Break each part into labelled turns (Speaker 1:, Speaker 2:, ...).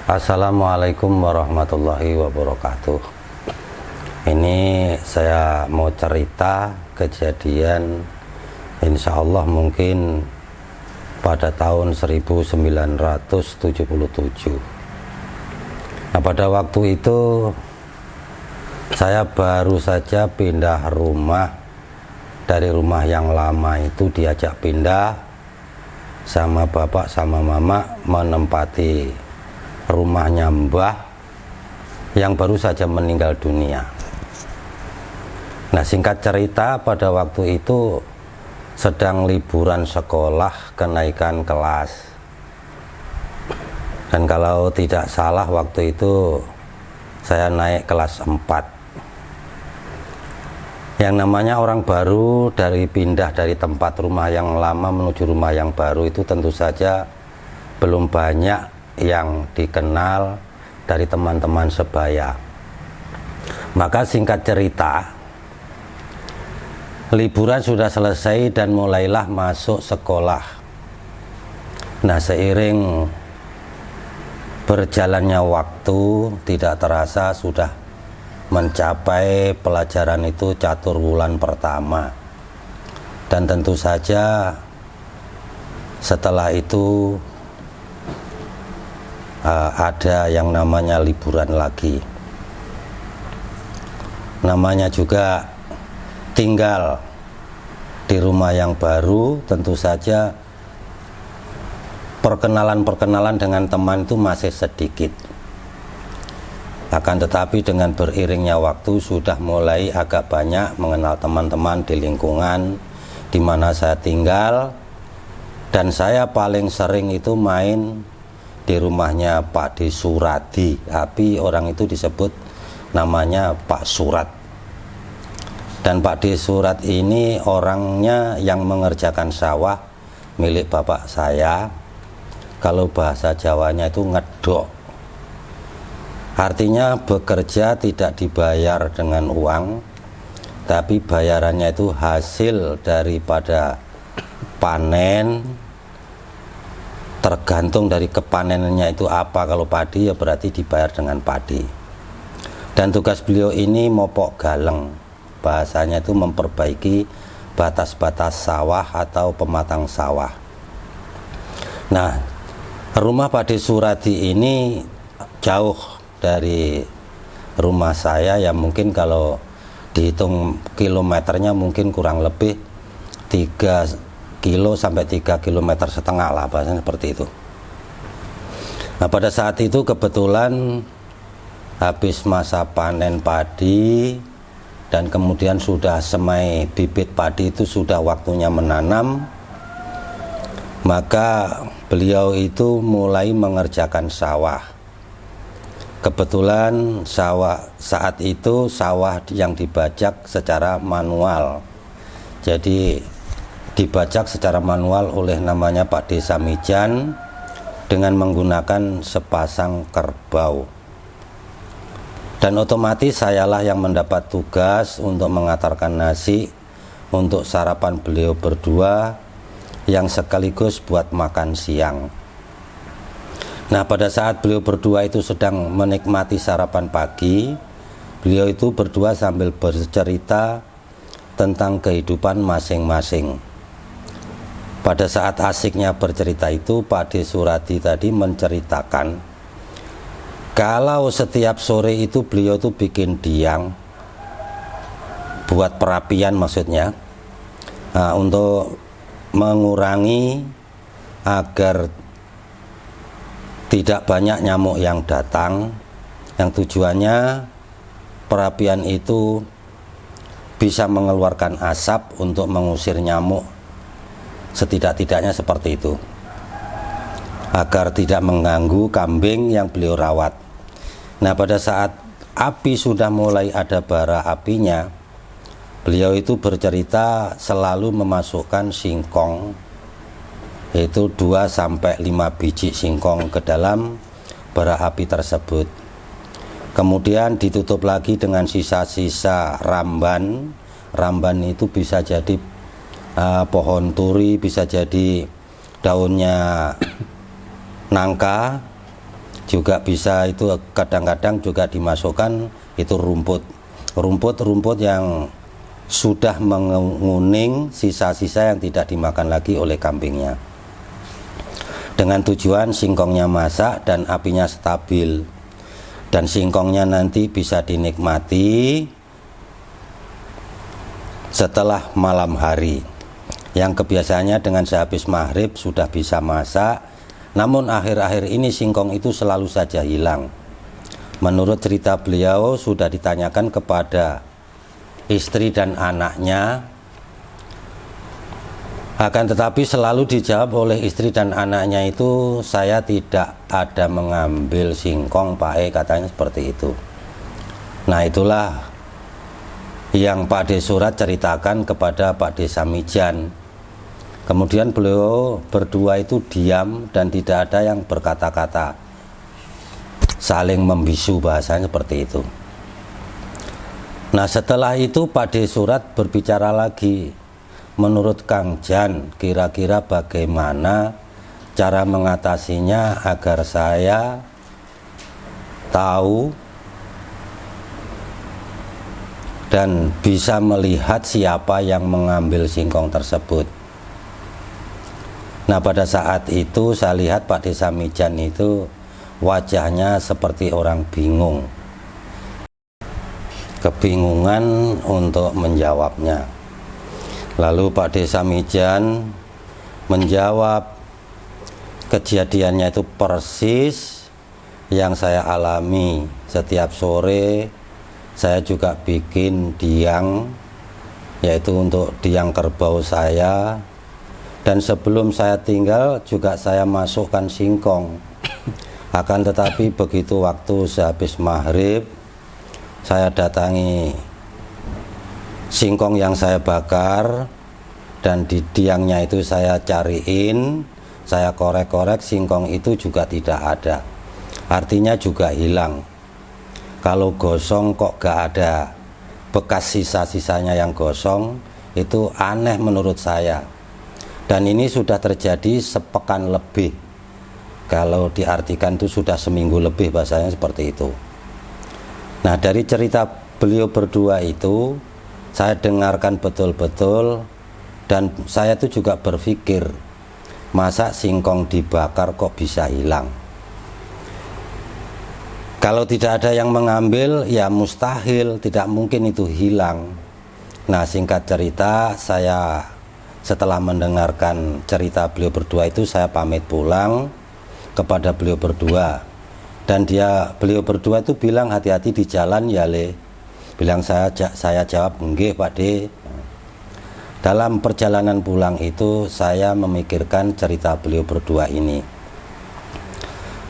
Speaker 1: Assalamualaikum warahmatullahi wabarakatuh. Ini saya mau cerita kejadian insya Allah mungkin pada tahun 1977. Nah, pada waktu itu saya baru saja pindah rumah. Dari rumah yang lama itu diajak pindah sama bapak sama mama menempati rumahnya Mbah yang baru saja meninggal dunia. Nah, singkat cerita, pada waktu itu sedang liburan sekolah kenaikan kelas, dan kalau tidak salah waktu itu saya naik kelas 4. Yang namanya orang baru pindah dari tempat rumah yang lama menuju rumah yang baru itu tentu saja belum banyak yang dikenal dari teman-teman sebaya. Maka singkat cerita, liburan sudah selesai dan mulailah masuk sekolah. Nah, seiring berjalannya waktu tidak terasa sudah mencapai pelajaran itu catur wulan pertama, dan tentu saja setelah itu ada yang namanya liburan lagi. Namanya juga tinggal di rumah yang baru, tentu saja perkenalan dengan teman itu masih sedikit. Akan tetapi dengan beriringnya waktu sudah mulai agak banyak mengenal teman-teman di lingkungan di mana saya tinggal, dan saya paling sering itu main di rumahnya Pak D. Suradi, tapi orang itu disebut namanya Pak Surat. Dan Pak D. Surat ini orangnya yang mengerjakan sawah milik bapak saya. Kalau bahasa Jawanya itu ngedok. Artinya bekerja tidak dibayar dengan uang, tapi bayarannya itu hasil daripada panen. Tergantung dari kepanenannya itu apa. Kalau padi ya berarti dibayar dengan padi. Dan tugas beliau ini mopok galeng, bahasanya itu memperbaiki batas-batas sawah atau pematang sawah. Nah, rumah Pak D. Suradi ini jauh dari rumah saya, ya mungkin kalau dihitung kilometernya mungkin kurang lebih 3 kilo sampai 3,5 kilometer lah, bahasanya seperti itu. Nah, pada saat itu kebetulan habis masa panen padi, dan kemudian sudah semai bibit padi itu sudah waktunya menanam, maka beliau itu mulai mengerjakan sawah. Kebetulan saat itu sawah yang dibajak secara manual, jadi dibajak secara manual oleh namanya Pak Desa Mijan dengan menggunakan sepasang kerbau. Dan otomatis sayalah yang mendapat tugas untuk mengantarkan nasi untuk sarapan beliau berdua yang sekaligus buat makan siang. Nah, pada saat beliau berdua itu sedang menikmati sarapan pagi, beliau itu berdua sambil bercerita tentang kehidupan masing-masing. Pada saat asiknya bercerita itu, Pak De Suradi tadi menceritakan kalau setiap sore itu beliau itu bikin diang buat perapian maksudnya, untuk mengurangi agar tidak banyak nyamuk yang datang, yang tujuannya perapian itu bisa mengeluarkan asap untuk mengusir nyamuk, setidak-tidaknya seperti itu, agar tidak mengganggu kambing yang beliau rawat. Nah, pada saat api sudah mulai ada bara apinya, beliau itu bercerita selalu memasukkan singkong, yaitu 2-5 biji singkong ke dalam bara api tersebut. Kemudian ditutup lagi dengan sisa-sisa ramban. Ramban itu bisa jadi pohon turi, bisa jadi daunnya nangka, juga bisa itu kadang-kadang juga dimasukkan itu rumput yang sudah menguning, sisa-sisa yang tidak dimakan lagi oleh kambingnya, dengan tujuan singkongnya masak dan apinya stabil, dan singkongnya nanti bisa dinikmati setelah malam hari, yang kebiasaannya dengan sehabis maghrib sudah bisa masak. Namun akhir-akhir ini singkong itu selalu saja hilang. Menurut cerita beliau sudah ditanyakan kepada istri dan anaknya, akan tetapi selalu dijawab oleh istri dan anaknya itu, saya tidak ada mengambil singkong Pak E, katanya seperti itu. Nah, itulah yang Pak De Surat ceritakan kepada Pak De Samijan. Kemudian beliau berdua itu diam dan tidak ada yang berkata-kata, saling membisu, bahasanya seperti itu. Nah, setelah itu Pak De Surat berbicara lagi, menurut Kang Jan kira-kira bagaimana cara mengatasinya agar saya tahu dan bisa melihat siapa yang mengambil singkong tersebut. Nah, pada saat itu saya lihat Pak De Samijan itu wajahnya seperti orang bingung, kebingungan untuk menjawabnya. Lalu Pak De Samijan menjawab, kejadiannya itu persis yang saya alami. Setiap sore saya juga bikin diang, yaitu untuk diang kerbau saya. Dan sebelum saya tinggal juga saya masukkan singkong. Akan tetapi begitu waktu sehabis maghrib, saya datangi singkong yang saya bakar, dan di diangnya itu saya cariin, saya korek-korek, singkong itu juga tidak ada. Artinya juga hilang. Kalau gosong kok gak ada bekas sisa-sisanya yang gosong, itu aneh menurut saya. Dan ini sudah terjadi sepekan lebih. Kalau diartikan itu sudah seminggu lebih, bahasanya seperti itu. Nah, dari cerita beliau berdua itu saya dengarkan betul-betul, dan saya itu juga berpikir, masa singkong dibakar kok bisa hilang? Kalau tidak ada yang mengambil, ya mustahil, tidak mungkin itu hilang. Nah, singkat cerita, saya setelah mendengarkan cerita beliau berdua itu, saya pamit pulang kepada beliau berdua. Dan beliau berdua itu bilang, hati-hati di jalan ya Le. Bilang saya jawab, nggih Pak De. Dalam perjalanan pulang itu saya memikirkan cerita beliau berdua ini.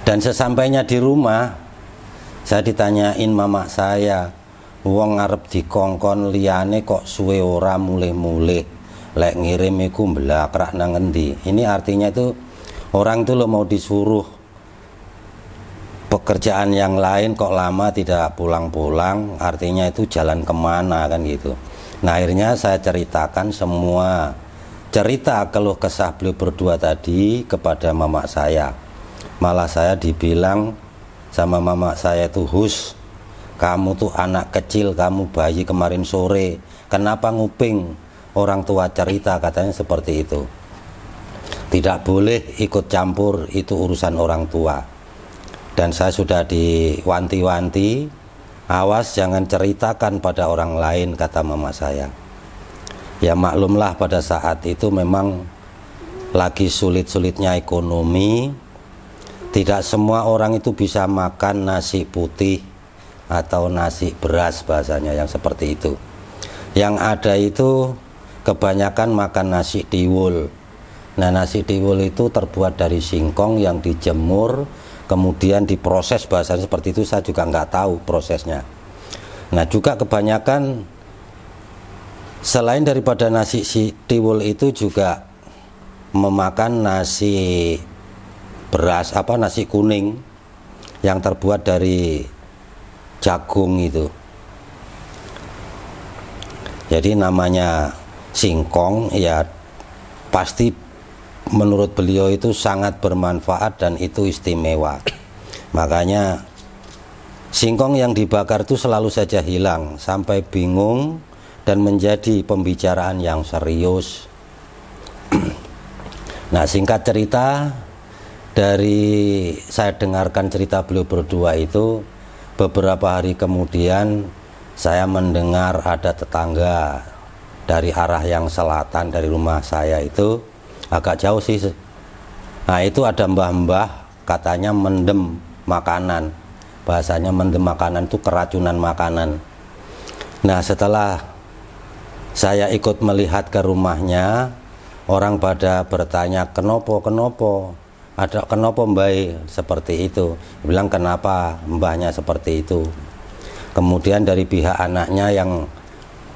Speaker 1: Dan sesampainya di rumah, saya ditanyain mama saya, wong ngarep dikongkon liyane kok suwe ora mulih-mulih, lek ngirim iku mblakrak nang endi. Ini artinya itu orang itu lo mau disuruh pekerjaan yang lain kok lama tidak pulang-pulang, artinya itu jalan kemana kan gitu. Nah akhirnya saya ceritakan semua cerita keluh kesah beliau berdua tadi kepada mama saya. Malah saya dibilang sama mama saya itu, "Hus, kamu tuh anak kecil, kamu bayi kemarin sore, kenapa nguping orang tua cerita?" Katanya seperti itu. Tidak boleh ikut campur, itu urusan orang tua. Dan saya sudah diwanti-wanti, awas jangan ceritakan pada orang lain, kata mama saya. Ya maklumlah pada saat itu memang lagi sulit-sulitnya ekonomi. Tidak semua orang itu bisa makan nasi putih atau nasi beras, bahasanya yang seperti itu. Yang ada itu kebanyakan makan nasi tiwul. Nah nasi tiwul itu terbuat dari singkong yang dijemur, kemudian diproses, bahasanya seperti itu, saya juga nggak tahu prosesnya. Nah juga kebanyakan selain daripada nasi tiwul itu juga memakan nasi beras, nasi kuning yang terbuat dari jagung itu. Jadi namanya singkong ya pasti menurut beliau itu sangat bermanfaat dan itu istimewa. Makanya singkong yang dibakar itu selalu saja hilang, sampai bingung dan menjadi pembicaraan yang serius. Nah singkat cerita, dari saya dengarkan cerita beliau berdua itu, beberapa hari kemudian saya mendengar ada tetangga dari arah yang selatan dari rumah saya itu, agak jauh sih. Nah itu ada mbah-mbah katanya mendem makanan. Bahasanya mendem makanan itu keracunan makanan. Nah setelah saya ikut melihat ke rumahnya, orang pada bertanya, kenapa ada kenapa mbah seperti itu. Bilang kenapa mbahnya seperti itu. Kemudian dari pihak anaknya yang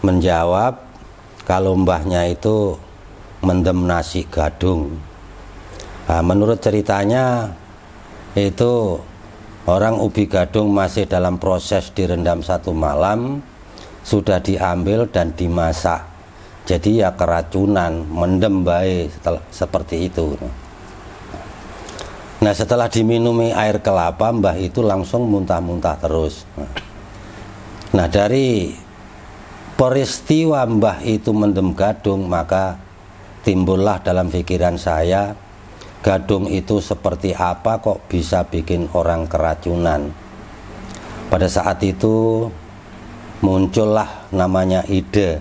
Speaker 1: menjawab kalau mbahnya itu mendem nasi gadung. Nah, menurut ceritanya itu orang ubi gadung masih dalam proses direndam 1 malam, sudah diambil dan dimasak. Jadi ya keracunan, mendem baik seperti itu. Nah setelah diminumi air kelapa, mbah itu langsung muntah-muntah terus. Nah dari peristiwa mbah itu mendem gadung, maka timbullah dalam pikiran saya, gadung itu seperti apa kok bisa bikin orang keracunan. Pada saat itu muncullah namanya ide.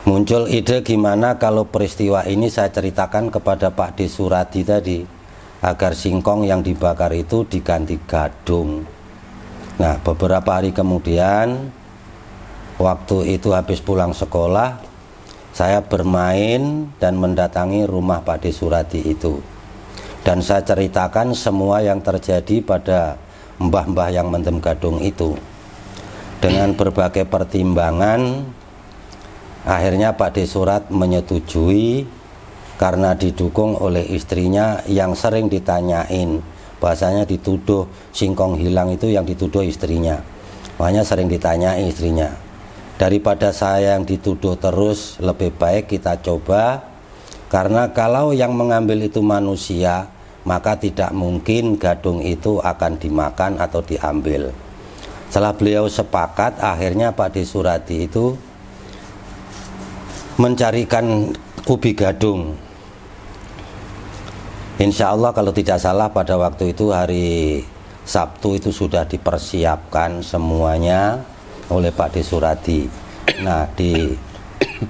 Speaker 1: Muncul ide gimana kalau peristiwa ini saya ceritakan kepada Pak D. Suradi tadi, agar singkong yang dibakar itu diganti gadung. Nah beberapa hari kemudian, waktu itu habis pulang sekolah, saya bermain dan mendatangi rumah Pak D. Suradi itu. Dan saya ceritakan semua yang terjadi pada mbah-mbah yang mendem gadung itu. Dengan berbagai pertimbangan, akhirnya Pak D. Surat menyetujui karena didukung oleh istrinya yang sering ditanyain. Bahasanya dituduh singkong hilang itu yang dituduh istrinya. Makanya sering ditanyai istrinya. Daripada saya yang dituduh terus, lebih baik kita coba, karena kalau yang mengambil itu manusia, maka tidak mungkin gadung itu akan dimakan atau diambil. Setelah beliau sepakat, akhirnya Pak D. Suradi itu mencarikan ubi gadung. Insya Allah kalau tidak salah pada waktu itu hari Sabtu itu sudah dipersiapkan semuanya oleh Pak D. Suradi. Nah di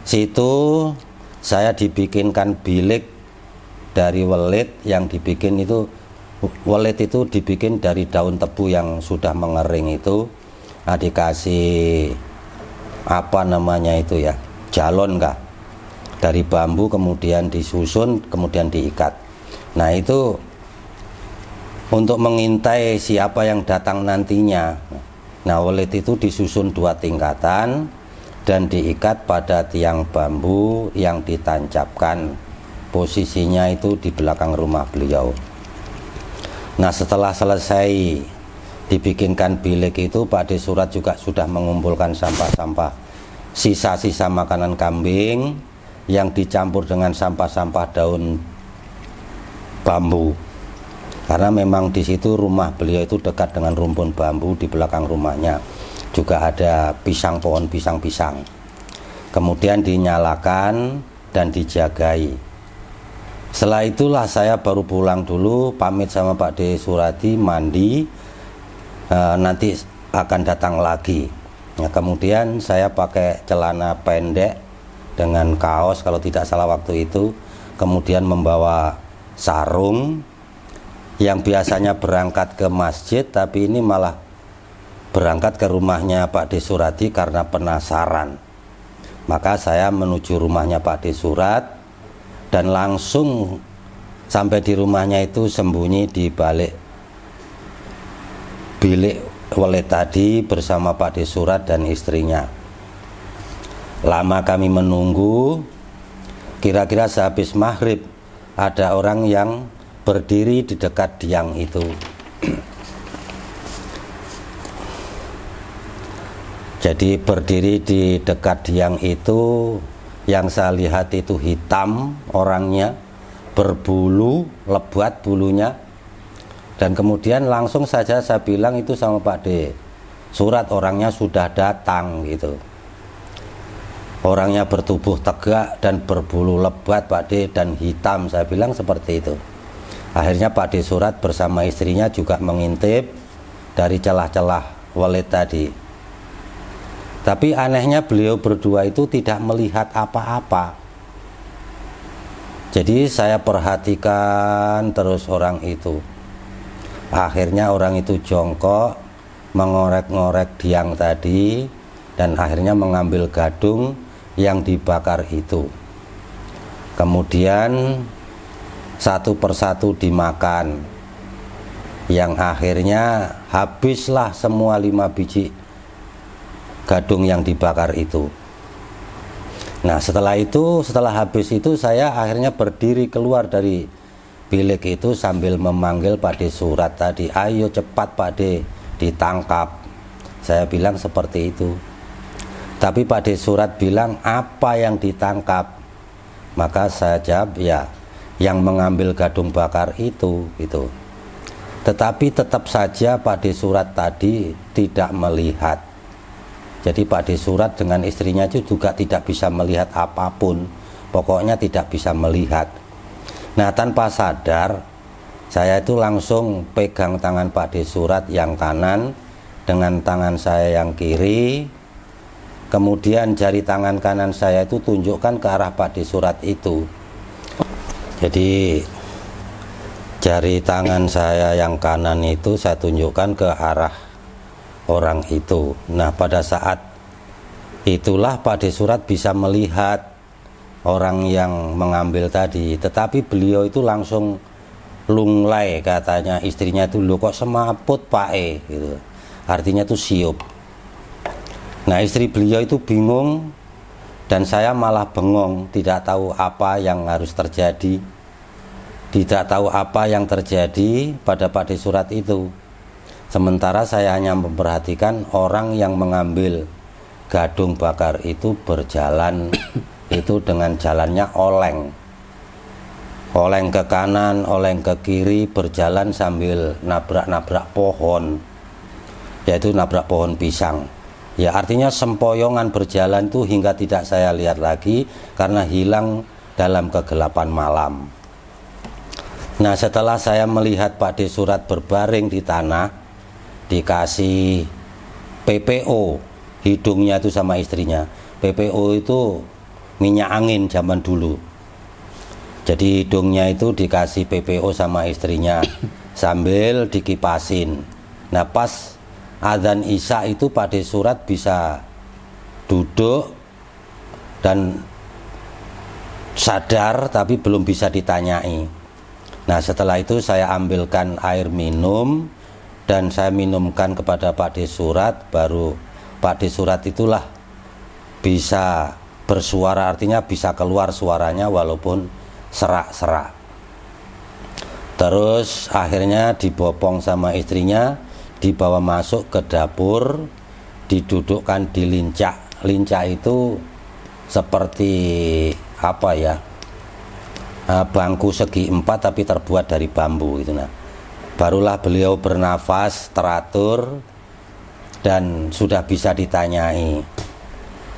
Speaker 1: situ saya dibikinkan bilik dari welit yang dibikin itu, welit itu dibikin dari daun tebu yang sudah mengering itu. Nah dikasih apa namanya itu ya, jalon kah, dari bambu, kemudian disusun, kemudian diikat. Nah itu untuk mengintai siapa yang datang nantinya. Nah welit itu disusun 2 tingkatan dan diikat pada tiang bambu yang ditancapkan. Posisinya itu di belakang rumah beliau. Nah, setelah selesai dibikinkan bilik itu, Pak De Surat juga sudah mengumpulkan sampah-sampah, sisa-sisa makanan kambing yang dicampur dengan sampah-sampah daun bambu. Karena memang di situ rumah beliau itu dekat dengan rumpun bambu, di belakang rumahnya juga ada pohon pisang-pisang. Kemudian dinyalakan dan dijagai. Setelah itulah saya baru pulang dulu, pamit sama Pak De Suradi, mandi, nanti akan datang lagi. Nah, kemudian saya pakai celana pendek dengan kaos kalau tidak salah waktu itu, kemudian membawa sarung. Yang biasanya berangkat ke masjid, tapi ini malah berangkat ke rumahnya Pak De Suradi karena penasaran. Maka saya menuju rumahnya Pak De Surat, dan langsung sampai di rumahnya itu sembunyi di balik bilik welet tadi bersama Pak De Surat dan istrinya. Lama kami menunggu, kira-kira sehabis maghrib ada orang yang berdiri di dekat tiang itu. Jadi berdiri di dekat tiang itu, yang saya lihat itu hitam orangnya, berbulu, lebat bulunya. Dan kemudian langsung saja saya bilang itu sama Pak De Surat, orangnya sudah datang gitu. Orangnya bertubuh tegak dan berbulu lebat Pak De, dan hitam, saya bilang seperti itu. Akhirnya Pak De Surat bersama istrinya juga mengintip dari celah-celah welet tadi. Tapi anehnya beliau berdua itu tidak melihat apa-apa. Jadi saya perhatikan terus orang itu. Akhirnya orang itu jongkok, mengorek-ngorek tiang tadi, dan akhirnya mengambil gadung yang dibakar itu. Kemudian satu persatu dimakan, yang akhirnya habislah semua 5 biji gadung yang dibakar itu. Nah, setelah habis itu saya akhirnya berdiri keluar dari bilik itu sambil memanggil Pak De Surat tadi, ayo cepat Pak De, ditangkap. Saya bilang seperti itu. Tapi Pak De Surat bilang, apa yang ditangkap? Maka saya jawab, ya yang mengambil gadung bakar itu gitu. Tetapi tetap saja Pak De Surat tadi tidak melihat. Jadi Pak De Surat dengan istrinya itu juga tidak bisa melihat apapun. Pokoknya tidak bisa melihat. Nah, tanpa sadar saya itu langsung pegang tangan Pak De Surat yang kanan dengan tangan saya yang kiri. Kemudian jari tangan kanan saya itu tunjukkan ke arah Pak De Surat itu. Jadi jari tangan saya yang kanan itu saya tunjukkan ke arah orang itu. Nah, pada saat itulah Pak De Surat bisa melihat orang yang mengambil tadi. Tetapi beliau itu langsung lunglai, katanya istrinya itu, lo kok semaput Pak gitu. Artinya itu siup. Nah, istri beliau itu bingung dan saya malah bengong, tidak tahu apa yang harus terjadi. Tidak tahu apa yang terjadi pada Pak De Surat itu. Sementara saya hanya memperhatikan orang yang mengambil gadung bakar itu berjalan itu dengan jalannya oleng ke kanan, oleng ke kiri, berjalan sambil nabrak-nabrak pohon, yaitu nabrak pohon pisang. Ya, artinya sempoyongan berjalan itu hingga tidak saya lihat lagi karena hilang dalam kegelapan malam. Nah, setelah saya melihat Pak De Surat berbaring di tanah, dikasih PPO hidungnya itu sama istrinya. PPO itu minyak angin zaman dulu. Jadi hidungnya itu dikasih PPO sama istrinya sambil dikipasin. Nah, pas adzan Isya itu Pak De Surat bisa duduk dan sadar tapi belum bisa ditanyai. Nah, setelah itu saya ambilkan air minum dan saya minumkan kepada Pak De Surat, baru Pak De Surat itulah bisa bersuara, artinya bisa keluar suaranya walaupun serak-serak. Terus akhirnya dibopong sama istrinya, dibawa masuk ke dapur, didudukkan di lincah. Lincah itu seperti apa ya, bangku segi 4 tapi terbuat dari bambu gitu. Nah, barulah beliau bernafas teratur dan sudah bisa ditanyai.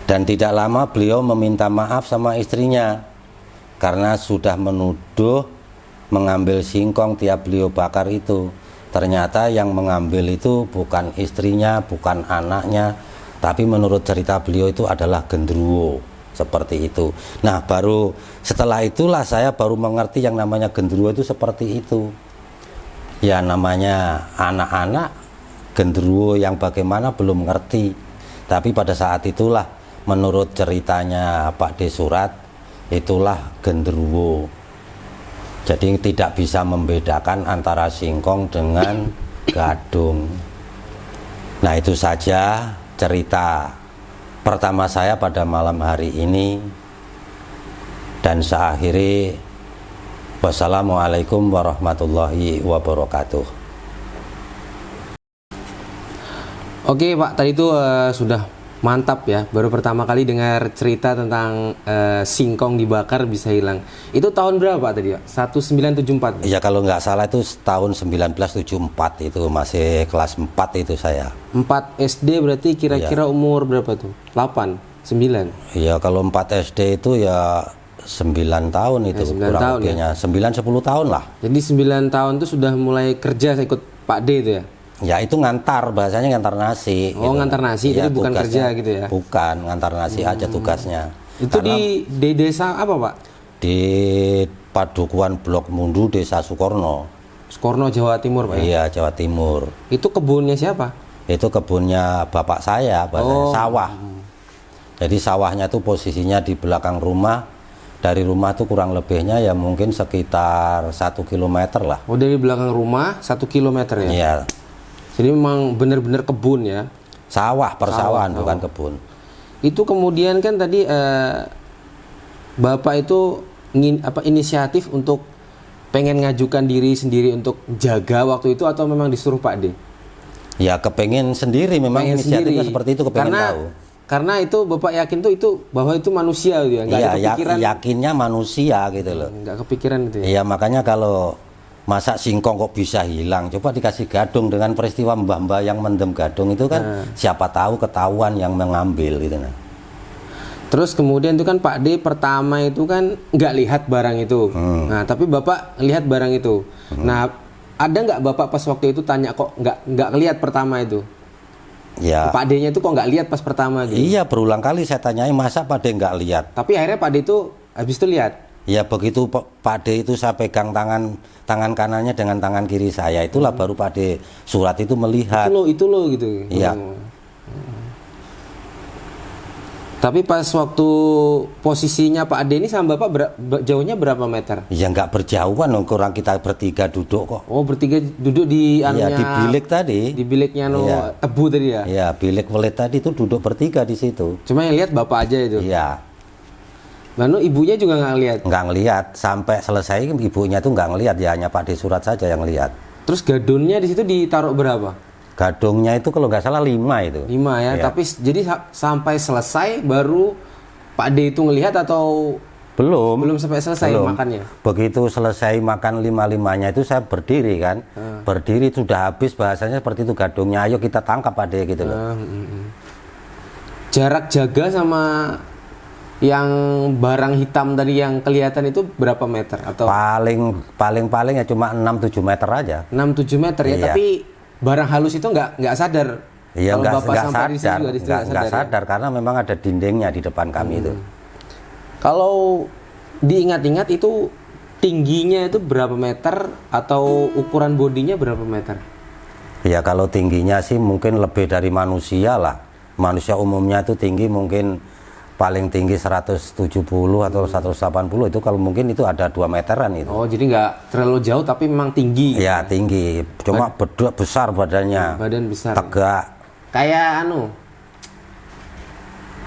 Speaker 1: Dan tidak lama beliau meminta maaf sama istrinya karena sudah menuduh mengambil singkong tiap beliau bakar itu. Ternyata yang mengambil itu bukan istrinya, bukan anaknya, tapi menurut cerita beliau itu adalah genderuwo, seperti itu. Nah, baru setelah itulah saya baru mengerti yang namanya genderuwo itu seperti itu. Ya, namanya anak-anak genderuwo yang bagaimana belum ngerti. Tapi pada saat itulah menurut ceritanya Pak D. Surat, itulah genderuwo. Jadi tidak bisa membedakan antara singkong dengan gadung. Nah, itu saja cerita pertama saya pada malam hari ini. Dan saya akhiri, wassalamualaikum warahmatullahi wabarakatuh.
Speaker 2: Oke Pak, tadi itu sudah mantap ya. Baru pertama kali dengar cerita tentang singkong dibakar bisa hilang. Itu tahun berapa Pak tadi Pak? 1974?
Speaker 1: Ya, kalau nggak salah itu tahun 1974, itu masih kelas 4 itu saya.
Speaker 2: 4 SD berarti kira-kira umur berapa tuh? 8? 9?
Speaker 1: Ya, kalau 4 SD itu ya 9 tahun itu,
Speaker 2: 9
Speaker 1: kurang
Speaker 2: tahun
Speaker 1: lebihnya. 9-10 tahun lah.
Speaker 2: Jadi 9 tahun itu sudah mulai kerja ikut Pak D itu ya?
Speaker 1: Ya, itu ngantar, bahasanya ngantar nasi.
Speaker 2: Oh,
Speaker 1: gitu.
Speaker 2: ngantar nasi,
Speaker 1: Ya,
Speaker 2: jadi bukan kerja gitu ya?
Speaker 1: Bukan, ngantar nasi aja tugasnya.
Speaker 2: Itu
Speaker 1: Karena
Speaker 2: di desa apa Pak?
Speaker 1: di Padukuhan Blok Mundu, Desa Sukorno.
Speaker 2: Sukorno, Jawa Timur Pak ya?
Speaker 1: Iya, Jawa Timur.
Speaker 2: Itu kebunnya siapa?
Speaker 1: Itu kebunnya bapak saya, bahasanya sawah. Jadi sawahnya itu posisinya di belakang rumah. Dari rumah tuh kurang lebihnya ya mungkin sekitar 1 kilometer lah.
Speaker 2: Oh, dari belakang rumah 1 kilometer ya?
Speaker 1: Iya.
Speaker 2: Jadi memang benar-benar kebun ya?
Speaker 1: Sawah, persawahan, bukan kebun.
Speaker 2: Itu kemudian kan tadi Bapak itu inisiatif untuk pengen ngajukan diri sendiri untuk jaga waktu itu atau memang disuruh Pak D?
Speaker 1: Ya, kepengen sendiri, memang
Speaker 2: Pengen
Speaker 1: inisiatifnya
Speaker 2: sendiri.
Speaker 1: seperti itu, kepengen tahu.
Speaker 2: Karena itu Bapak yakin tuh itu bahwa itu manusia gitu ya? Nggak ada
Speaker 1: Iya,
Speaker 2: kepikiran?
Speaker 1: yakinnya manusia gitu loh.
Speaker 2: Nggak kepikiran gitu ya?
Speaker 1: Iya, makanya kalau masa singkong kok bisa hilang, coba dikasih gadung. Dengan peristiwa mbah-mbah yang mendem gadung itu kan siapa tahu ketahuan yang mengambil gitu. Nah,
Speaker 2: terus kemudian itu kan Pak D pertama itu kan nggak lihat barang itu. Nah, tapi Bapak lihat barang itu. Nah, ada nggak Bapak pas waktu itu tanya kok nggak lihat pertama itu?
Speaker 1: ya,
Speaker 2: Pak D-nya itu kok nggak lihat pas pertama gitu?
Speaker 1: iya, berulang kali saya tanyai, masa Pak D nggak lihat?
Speaker 2: Tapi akhirnya Pak D itu habis itu lihat.
Speaker 1: Ya, begitu Pak D itu saya pegang tangan kanannya dengan tangan kiri saya, itulah baru Pak D Surat itu melihat.
Speaker 2: Itu loh gitu.
Speaker 1: Iya.
Speaker 2: Tapi pas waktu posisinya Pak D ini sama Bapak jauhnya berapa meter?
Speaker 1: Ya, nggak berjauhan, kurang kita bertiga duduk kok.
Speaker 2: Oh, bertiga duduk di
Speaker 1: Iya, di bilik tadi.
Speaker 2: Di biliknya
Speaker 1: Iya.
Speaker 2: tebu tadi ya?
Speaker 1: Iya, bilik welit tadi itu duduk bertiga di situ.
Speaker 2: Cuma yang lihat Bapak aja itu?
Speaker 1: Iya.
Speaker 2: Lalu ibunya juga nggak lihat?
Speaker 1: Nggak ngelihat, sampai selesai ibunya tuh nggak ngelihat, ya hanya Pak D Surat saja yang lihat.
Speaker 2: Terus gadunnya di situ ditaruh berapa?
Speaker 1: Gadungnya itu kalau nggak salah 5 itu.
Speaker 2: 5 ya,
Speaker 1: Iya.
Speaker 2: tapi jadi sampai selesai baru Pak D itu ngelihat atau belum sampai selesai
Speaker 1: Belum.
Speaker 2: makannya?
Speaker 1: Begitu selesai makan 5-5-nya itu saya berdiri kan. Berdiri sudah habis, bahasanya seperti itu gadungnya, ayo kita tangkap Pak D gitu loh.
Speaker 2: Jarak jaga sama yang barang hitam tadi yang kelihatan itu berapa meter atau
Speaker 1: Paling ya cuma 6-7 meter aja.
Speaker 2: 6-7 meter ya,
Speaker 1: Iya.
Speaker 2: tapi barang halus itu nggak sadar.
Speaker 1: Iya,
Speaker 2: Kalau Bapak
Speaker 1: nggak
Speaker 2: sampai di sini
Speaker 1: sadar,
Speaker 2: juga
Speaker 1: nggak
Speaker 2: ya?
Speaker 1: sadar karena memang ada dindingnya di depan kami itu.
Speaker 2: Kalau diingat-ingat itu tingginya itu berapa meter atau ukuran bodinya berapa meter?
Speaker 1: Ya, kalau tingginya sih mungkin lebih dari manusia lah. Manusia umumnya itu tinggi mungkin paling tinggi 170 atau 180, itu kalau mungkin itu ada 2 meteran itu.
Speaker 2: Oh, jadi nggak terlalu jauh tapi memang tinggi.
Speaker 1: Ya, tinggi. Cuma besar badannya.
Speaker 2: Badan besar.
Speaker 1: Tegak.
Speaker 2: Kayak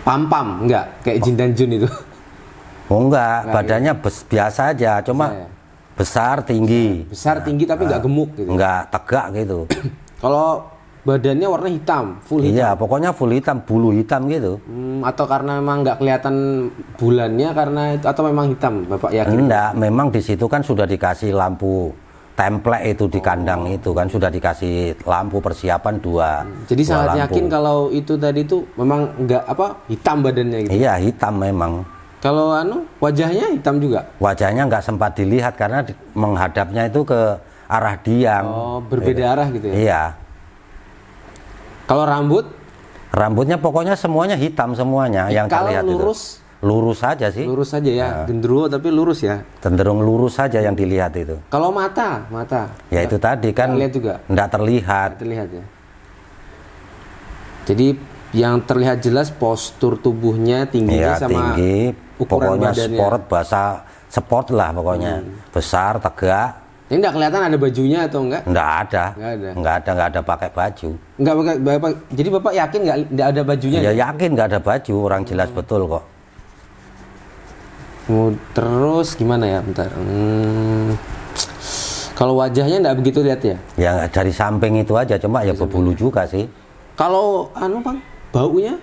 Speaker 2: pam-pam, enggak? Kayak Jin dan Jun itu.
Speaker 1: Oh, enggak, badannya biasa aja. Cuma
Speaker 2: Biasa ya?
Speaker 1: Besar, tinggi.
Speaker 2: Besar, tinggi tapi nggak gemuk gitu.
Speaker 1: Nggak tegak gitu.
Speaker 2: Kalau badannya warna hitam, full hitam.
Speaker 1: Iya, pokoknya full hitam, bulu hitam gitu.
Speaker 2: Atau karena memang nggak kelihatan bulannya karena itu, atau memang hitam, Bapak yakin?
Speaker 1: Enggak, memang di situ kan sudah dikasih lampu template itu di kandang itu kan sudah dikasih lampu persiapan dua.
Speaker 2: Jadi
Speaker 1: dua
Speaker 2: sangat
Speaker 1: lampu.
Speaker 2: yakin kalau itu tadi itu memang nggak hitam badannya gitu.
Speaker 1: Iya, hitam memang.
Speaker 2: Kalau wajahnya hitam juga.
Speaker 1: Wajahnya nggak sempat dilihat karena menghadapnya itu ke arah diang.
Speaker 2: Oh, berbeda arah gitu ya.
Speaker 1: Iya.
Speaker 2: Kalau
Speaker 1: Rambutnya pokoknya semuanya hitam semuanya yang
Speaker 2: kalau
Speaker 1: terlihat
Speaker 2: lurus,
Speaker 1: itu. Lurus saja sih.
Speaker 2: lurus saja ya, genderuwo tapi lurus ya.
Speaker 1: Cenderung lurus saja yang dilihat itu.
Speaker 2: Kalau mata,
Speaker 1: Ya itu tadi kan
Speaker 2: lihat juga.
Speaker 1: nggak terlihat.
Speaker 2: Terlihat ya. Jadi yang terlihat jelas postur tubuhnya tingginya
Speaker 1: Iya,
Speaker 2: sama
Speaker 1: tinggi.
Speaker 2: ukuran
Speaker 1: Pokoknya
Speaker 2: badannya.
Speaker 1: sport lah pokoknya. Besar, tegak.
Speaker 2: Ini nggak kelihatan ada bajunya atau enggak?
Speaker 1: Nggak ada. Nggak ada pakai baju.
Speaker 2: Enggak pakai Bapak. Jadi Bapak yakin nggak ada bajunya?
Speaker 1: Ya yakin nggak ada baju, orang jelas betul kok.
Speaker 2: Terus gimana ya, bentar. Kalau wajahnya nggak begitu lihat ya?
Speaker 1: Ya dari samping itu aja, cuma ya berbulu juga sih.
Speaker 2: Kalau Bang, baunya?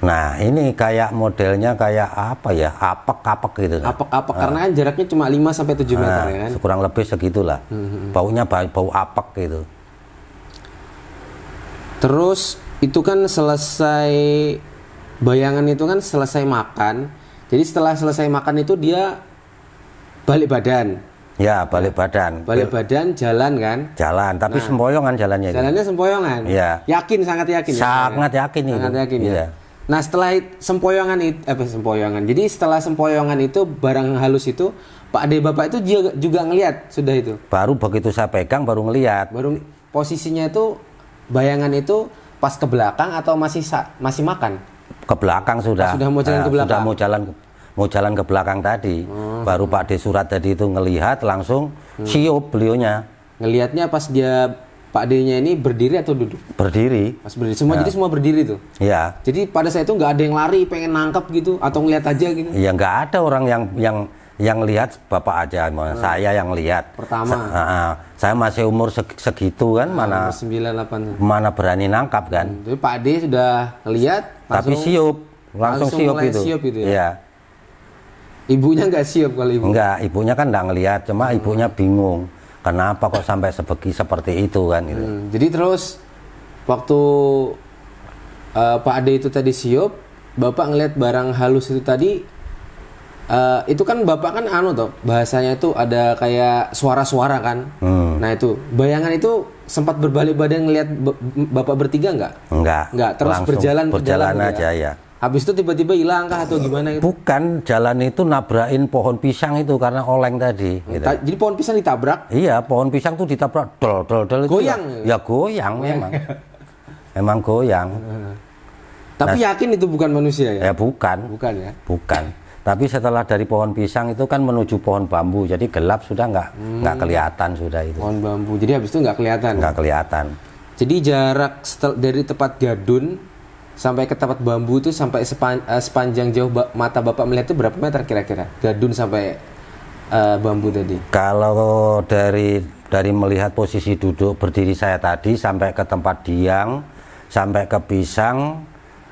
Speaker 1: Nah ini kayak modelnya kayak apa ya, apek-apek gitu.
Speaker 2: Apek-apek karena kan jaraknya cuma 5 sampai 7 meter ya kan?
Speaker 1: Kurang lebih segitulah. Baunya bau apek gitu.
Speaker 2: Terus itu kan selesai bayangan itu kan selesai makan. Jadi setelah selesai makan itu dia balik badan.
Speaker 1: Ya balik badan.
Speaker 2: Balik badan jalan kan?
Speaker 1: Jalan, tapi sempoyongan jalannya.
Speaker 2: Jalannya sempoyongan.
Speaker 1: Iya.
Speaker 2: Yakin, sangat yakin.
Speaker 1: Sangat yakin itu.
Speaker 2: Sangat yakin ya.
Speaker 1: Iya.
Speaker 2: Nah setelah sempoyongan itu, sempoyongan. Jadi setelah sempoyongan itu barang halus itu, Pak Ade Bapak itu juga ngelihat sudah itu.
Speaker 1: Baru begitu saya pegang baru ngelihat.
Speaker 2: Baru posisinya itu bayangan itu pas ke belakang atau masih makan?
Speaker 1: Ke belakang sudah.
Speaker 2: Sudah mau jalan ke belakang.
Speaker 1: Sudah mau jalan ke belakang tadi. Baru Pak De Surat tadi itu ngelihat langsung siup beliaunya.
Speaker 2: Ngelihatnya pas dia Pak D-nya ini berdiri atau duduk?
Speaker 1: Berdiri.
Speaker 2: Pas berdiri. Jadi semua berdiri tuh.
Speaker 1: Iya.
Speaker 2: Jadi pada saat itu nggak ada yang lari pengen nangkep gitu atau ngelihat aja gitu.
Speaker 1: Ya nggak ada orang yang lihat, Bapak aja. Saya yang lihat.
Speaker 2: Pertama.
Speaker 1: Saya masih umur segitu kan, mana
Speaker 2: 9, 8.
Speaker 1: mana berani nangkap kan.
Speaker 2: Jadi Pak D sudah ngelihat
Speaker 1: Tapi siup, langsung siup
Speaker 2: mulai
Speaker 1: itu.
Speaker 2: siup itu ya?
Speaker 1: Iya.
Speaker 2: Ibunya nggak siup kalau ibu?
Speaker 1: Enggak, ibunya kan nggak ngelihat, cuma ibunya bingung. Kenapa kok sampai seperti itu kan gitu.
Speaker 2: Jadi terus waktu Pak Ade itu tadi siup, Bapak ngelihat barang halus itu tadi, itu kan Bapak kan toh, bahasanya itu ada kayak suara-suara kan. Nah itu, bayangan itu sempat berbalik badan ngelihat Bapak bertiga nggak? Nggak, terus berjalan
Speaker 1: aja ya.
Speaker 2: Habis itu tiba-tiba hilang kah atau gimana gitu?
Speaker 1: Bukan, jalan itu nabrakin pohon pisang itu karena oleng tadi. Gitu.
Speaker 2: Jadi pohon pisang ditabrak?
Speaker 1: Iya, pohon pisang tuh ditabrak, dol.
Speaker 2: Goyang?
Speaker 1: Ya goyang memang. Memang goyang.
Speaker 2: Tapi yakin itu bukan manusia ya?
Speaker 1: Ya bukan.
Speaker 2: Bukan ya?
Speaker 1: Bukan. Tapi setelah dari pohon pisang itu kan menuju pohon bambu, jadi gelap sudah nggak kelihatan sudah itu.
Speaker 2: Pohon bambu, jadi habis itu nggak kelihatan?
Speaker 1: Nggak kelihatan.
Speaker 2: Jadi jarak dari tempat gadun sampai ke tempat bambu itu sampai sepanjang jauh mata Bapak melihat itu berapa meter kira-kira? Gadun sampai bambu tadi.
Speaker 1: Kalau dari melihat posisi duduk berdiri saya tadi sampai ke tempat diang, sampai ke pisang,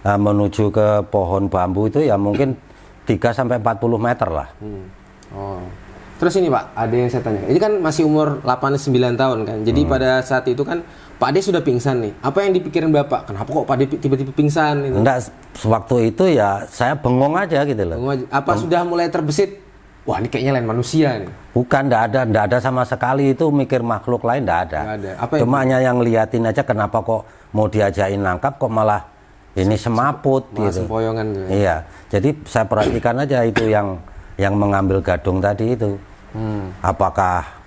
Speaker 1: menuju ke pohon bambu itu ya mungkin 3 sampai 40 meter lah.
Speaker 2: Oh. Terus ini Pak, ada yang saya tanya. Ini kan masih umur 8-9 tahun kan. Jadi pada saat itu kan Pak Ade sudah pingsan nih. Apa yang dipikirin Bapak? Kenapa kok Pak Ade tiba-tiba pingsan? Gitu?
Speaker 1: Enggak, waktu itu ya saya bengong aja gitu loh.
Speaker 2: Apa sudah mulai terbesit? Wah ini kayaknya lain manusia nih.
Speaker 1: Bukan, enggak ada sama sekali itu mikir makhluk lain, enggak ada. Cuma hanya yang ngeliatin aja kenapa kok mau diajain nangkap kok malah ini semaput gitu.
Speaker 2: Sempoyongan gitu.
Speaker 1: Iya, jadi saya perhatikan aja itu yang mengambil gadung tadi itu. Apakah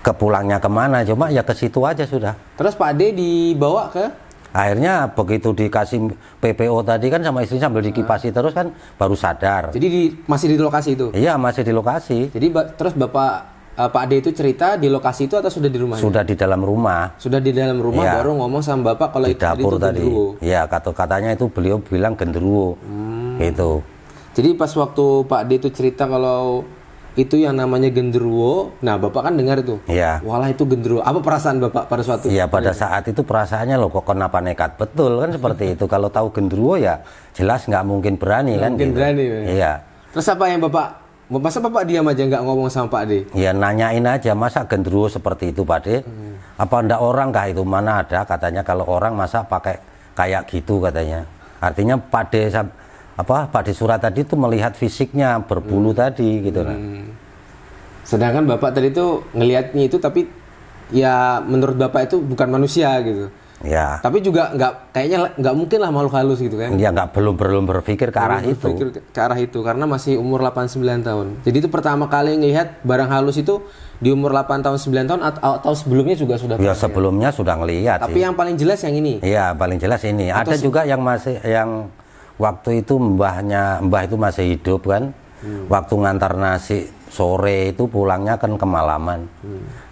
Speaker 1: kepulangnya kemana? Cuma ya ke situ aja sudah.
Speaker 2: Terus Pak Ade dibawa ke?
Speaker 1: Akhirnya begitu dikasih PPO tadi kan sama istri sambil dikipasi terus kan baru sadar.
Speaker 2: Jadi masih di lokasi itu?
Speaker 1: Iya, masih di lokasi.
Speaker 2: Jadi terus Pak Ade itu cerita di lokasi itu atau sudah di rumah?
Speaker 1: Sudah di dalam rumah.
Speaker 2: Sudah di dalam rumah
Speaker 1: ya.
Speaker 2: Baru ngomong sama Bapak kalau
Speaker 1: di dapur
Speaker 2: itu
Speaker 1: tadi.
Speaker 2: genderuwo.
Speaker 1: Iya, katanya itu beliau bilang genderuwo. Gitu.
Speaker 2: Jadi pas waktu Pak Ade itu cerita kalau itu yang namanya genderuwo. Nah, Bapak kan dengar itu.
Speaker 1: Iya.
Speaker 2: Walah itu genderuwo. Apa perasaan Bapak pada suatu?
Speaker 1: Iya, pada saat itu perasaannya loh kok kenapa nekat betul kan seperti itu. Kalau tahu genderuwo ya jelas nggak mungkin berani kan.
Speaker 2: Mungkin
Speaker 1: gitu.
Speaker 2: berani.
Speaker 1: Iya.
Speaker 2: Terus apa yang masa Bapak diam aja nggak ngomong sama Pak D?
Speaker 1: Ya nanyain aja masa genderuwo seperti itu Pak D. Apa ndak orang kah itu, mana ada katanya kalau orang masa pakai kayak gitu katanya. Artinya Pak D Surat tadi itu melihat fisiknya berbulu tadi gitu lah.
Speaker 2: Sedangkan Bapak tadi itu ngelihatnya itu tapi ya menurut Bapak itu bukan manusia gitu.
Speaker 1: Ya.
Speaker 2: Tapi juga kayaknya nggak mungkin lah makhluk halus gitu kan.
Speaker 1: Ya belum berpikir ke arah itu.
Speaker 2: Berpikir ke arah itu karena masih umur 8-9 tahun. Jadi itu pertama kali ngelihat barang halus itu di umur 8 tahun 9 tahun atau sebelumnya juga sudah
Speaker 1: ya sebelumnya sudah ngelihat
Speaker 2: tapi
Speaker 1: sih.
Speaker 2: yang paling jelas yang ini.
Speaker 1: Iya, paling jelas ini. Ada juga yang waktu itu mbah itu masih hidup kan. Waktu ngantar nasi sore itu pulangnya kan kemalaman.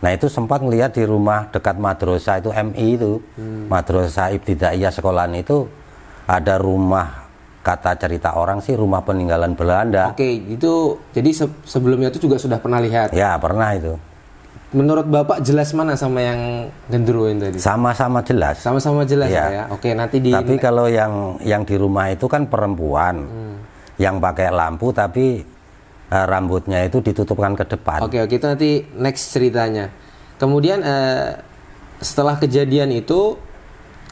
Speaker 1: Nah itu sempat ngelihat di rumah dekat madrasah itu MI itu, Madrasah Ibtidaiyah sekolahan itu ada rumah, kata cerita orang sih rumah peninggalan Belanda.
Speaker 2: Oke, itu jadi sebelumnya itu juga sudah pernah lihat.
Speaker 1: Ya pernah itu.
Speaker 2: Menurut Bapak jelas mana sama yang genderuwo tadi?
Speaker 1: Sama-sama jelas.
Speaker 2: Sama-sama jelas ya. Oke, nanti
Speaker 1: Tapi kalau yang di rumah itu kan perempuan, yang pakai lampu tapi rambutnya itu ditutupkan ke depan.
Speaker 2: Oke, itu nanti next ceritanya. Kemudian setelah kejadian itu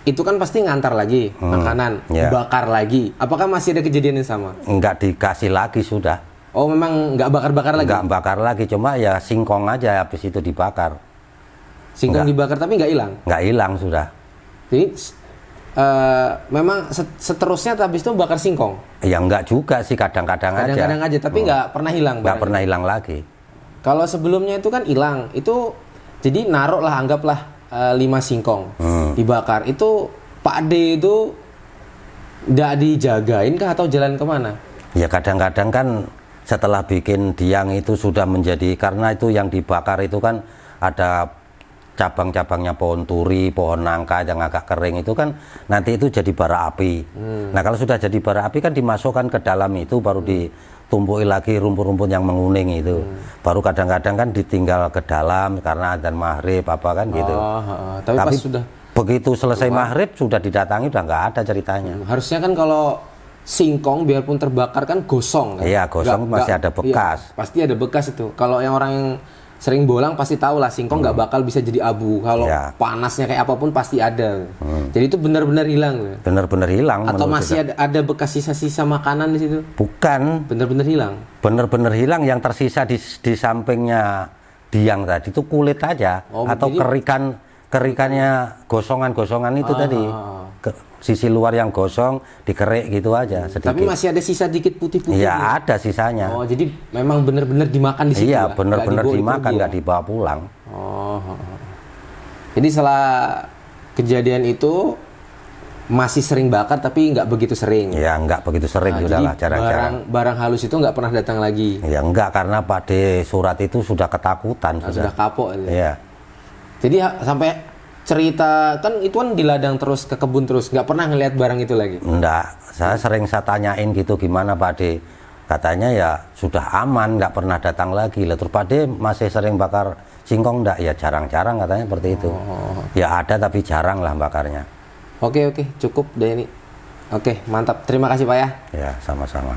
Speaker 2: kan pasti ngantar lagi makanan, bakar lagi. Apakah masih ada kejadian yang sama?
Speaker 1: Enggak dikasih lagi sudah.
Speaker 2: Oh, memang nggak bakar-bakar lagi?
Speaker 1: Nggak bakar lagi, cuma ya singkong aja habis itu dibakar.
Speaker 2: Singkong dibakar tapi nggak hilang?
Speaker 1: Nggak hilang sudah.
Speaker 2: Jadi memang seterusnya habis itu bakar singkong?
Speaker 1: Ya enggak juga sih, kadang-kadang aja.
Speaker 2: Kadang-kadang aja, tapi nggak pernah hilang?
Speaker 1: Nggak pernah hilang lagi.
Speaker 2: Kalau sebelumnya itu kan hilang, itu jadi naruh lah, anggaplah 5 singkong dibakar. Itu Pak D itu nggak dijagain kah atau jalan kemana?
Speaker 1: Ya kadang-kadang kan setelah bikin diang itu sudah menjadi, karena itu yang dibakar itu kan ada cabang-cabangnya pohon turi, pohon nangka yang agak kering itu kan nanti itu jadi bara api. Nah kalau sudah jadi bara api kan dimasukkan ke dalam itu, baru ditumpuki lagi rumput-rumput yang menguning itu. Baru kadang-kadang kan ditinggal ke dalam karena adzan maghrib apa kan gitu.
Speaker 2: Tapi pas sudah
Speaker 1: begitu selesai maghrib sudah didatangi udah nggak ada ceritanya.
Speaker 2: Harusnya kan kalau singkong biarpun terbakar kan gosong kan?
Speaker 1: Iya, gosong masih ada bekas.
Speaker 2: Iya, pasti ada bekas itu. Kalau yang orang yang sering bolang pasti tahu lah singkong nggak bakal bisa jadi abu. Kalau panasnya kayak apapun pasti ada. Jadi itu benar-benar hilang.
Speaker 1: Benar-benar hilang.
Speaker 2: Atau masih ada bekas sisa-sisa makanan di situ?
Speaker 1: Bukan.
Speaker 2: Benar-benar hilang.
Speaker 1: Benar-benar hilang. Yang tersisa di sampingnya diang tadi itu kulit aja, atau kerikannya gosongan-gosongan itu tadi. Sisi luar yang gosong dikerik gitu aja sedikit.
Speaker 2: Tapi masih ada sisa dikit putih-putih.
Speaker 1: Iya, ada sisanya.
Speaker 2: Oh, jadi memang benar-benar dimakan di situ.
Speaker 1: Iya, benar-benar dimakan, nggak dibawa pulang.
Speaker 2: Jadi setelah kejadian itu masih sering bakar tapi nggak begitu sering.
Speaker 1: Ya, nggak begitu sering, udahlah jarang-jarang.
Speaker 2: Barang halus itu nggak pernah datang lagi.
Speaker 1: Ya enggak, karena Pak D Surat itu sudah ketakutan.
Speaker 2: Sudah kapok.
Speaker 1: Iya.
Speaker 2: Jadi sampai cerita kan itu kan di ladang terus, ke kebun terus, nggak pernah ngelihat barang itu lagi?
Speaker 1: Enggak, saya tanyain gitu, gimana Pak D? Katanya ya sudah aman, nggak pernah datang lagi. Terus Pak D masih sering bakar singkong enggak? Ya jarang-jarang katanya seperti itu. Ya ada tapi jarang lah bakarnya.
Speaker 2: Oke, cukup deh ini. Oke, mantap. Terima kasih Pak ya.
Speaker 1: Ya, sama-sama.